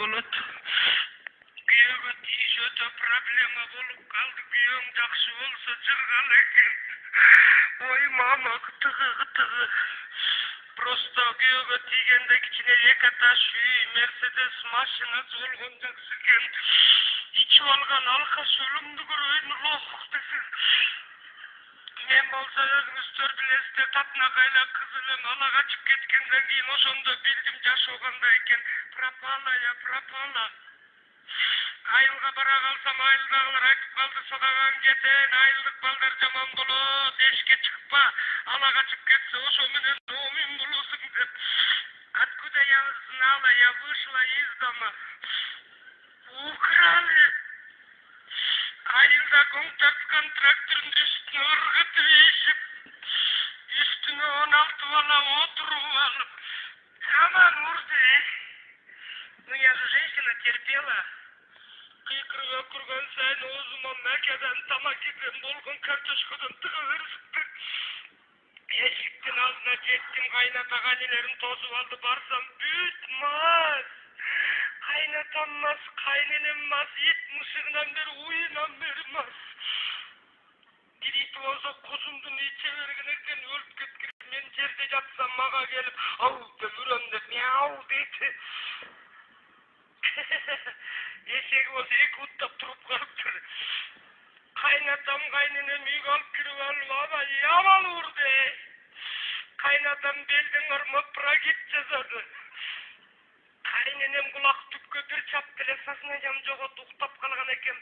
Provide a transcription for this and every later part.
болот. Күйөөгө тийиш өтө проблема болуп калды. Күйөөң жакшы болсо жыргал экен. Ой мама кытыгы. Просто күйөөгө тийгенде кичине эки этаж үй, Мерседес машинасы болгон жакшы экен. Ичип алган алкаш өлүмдү көрөйүн лох десе. Мен болсо өзүңүздөр билесиздер, татынакайла кыз элем ала качып кеткенден кийин ошондо билдим жашоогандай экен. Пропала. Айылга бара калсам айылдагылар айтып калды, садаган кетен, айылдык балдар жаман болот, эшикке чыкпа, ала качып кетсе ошо менен номин болосуң деп. Откуда я знала, я вышла из дома. Украли. Айылда контракткан трактордун үстүнө ыргытып ийишип, үстүнө 16 бала отуруп алып, жаман урду. Ну я же женщина, терпела. Кыйкырып өкүргөн сайын оозума макадан, тамакиден болгон картошкадан тыга беришипти. Эшиктин алдына жеттим, кайната кайнелерим тосуп алды, барсам бүт мас. Кайнатам мас, кайненем мас, ит мышыгынан бери, уйунан бери мас. Бир ит болсо кузумдун иче берген экен, өлүп кеткен. Мен жерде жатсам мага келип, ау деп үрөм деп, мяу дейт. Эшеги болсо эки уттап туруп калыптыр. Кайнатам кайненем үйгө алып кирип алып, аба яман урду. Кайнатам белден кармап прогиб жасады. Кайненем кулак түпкө бир чапты эле сознаниям жоготуп уктап калган экен.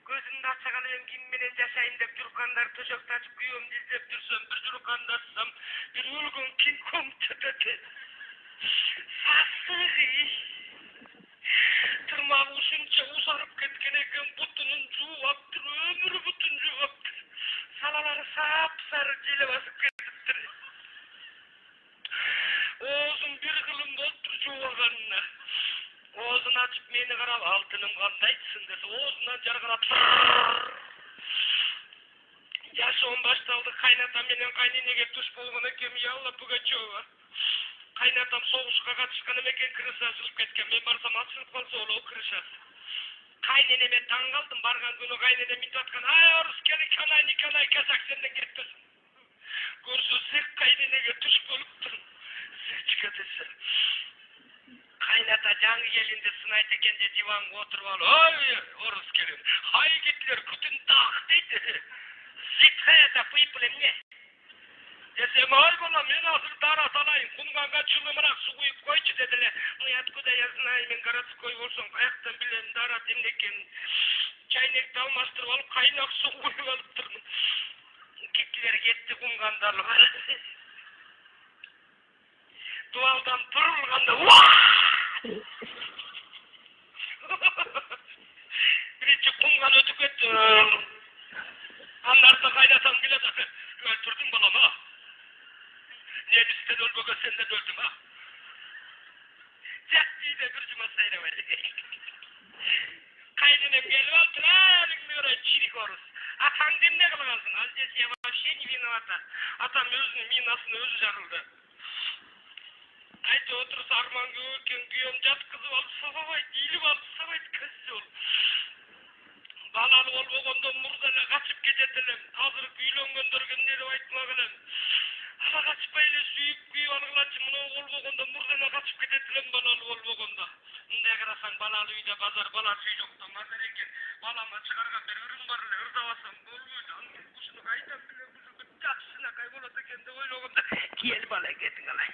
Көзүмдү ача калып ким менен жашайын деп журкандар төшөктү ачып күйөөмдү издеп жүрсөм, бир журканды ачсам, бир өлгөн кинг-конг жатат. Сасыгы. Тырмагы ушунча узарып кеткен экен, бутунун жууптыр, өмүрү бутун жууптыр. Салалары сап-сары желе басып кетиптир. Оозун бир кылым болуптур жуубаганына. Оозун ачып мени карап, алтыным кандайсың десе, оозунан жаркырап. Жашоом башталды. Кайнатам менен кайненеге туш болгон экен, Ялла Пугачева. Кайнатам согушка катышкан экен, крыша ачылып кеткен. Мен барсам ачылып калса болобу крышасы. Кайненеме таң калдым, барган күнү кайненем мынтип аткан, ай орус никанай казак сенден кетпесин. Көрсө сек кайненеге туш болуптур. Сечка десе. Кайната жаңы келинди сынайт экен де диванга отуруп алып, ой орус келин, хай Гитлер күтүн так дейт. Зитхе это пыйпылы мне. Десем, ой балам, мен азыр дара салайын, кумганга чылымыраак суу куюп койчу дедиле. Ну откуда я знаю, мен городской болсом, каяктан билем дара эмне экенин. Чайнекти алмаштырып алып, кайнак суу куюп алыптырмын. Гитлер кетти кумгандар. Дуалдан турулганда, биринчи кумган өтүп кетти. Андан кайнатам келет, өлтүрдүң балам, а? Немистен өлбөгө сенден өлдүм, а? Жак дейде бир жума сайрабай. Кайненем келип алыптыр, элиңди көрөйүн, чирик орус. Атаңды эмне кылгансың? Ал здесь я вообще не виновата. Атам өзүнүн минасын өзү жарылды. Айтып отурса арман көп экен, күйөөм жаткызып алып сабабайт, илип алып сабайт, козел. Балалы болбогондо мурда эле качып кетет элем. Азыр үйлөнгөндөргө эмне деп айтмак элем. Ала качпай эле сүйүп күйүп алгылачы, мынау болбогондо мурда эле качып кетет элем балалы болбогондо. Мындай карасаң балалы үйдө базар, баласы үй жокто мазар экен. Балама чыгарган бир ырым бар эле, ырдабасам болбойт. Ушуну кайдан билем, ушуну жакшынакай болот экен деп ойлогондо, кел бала кетиң алай.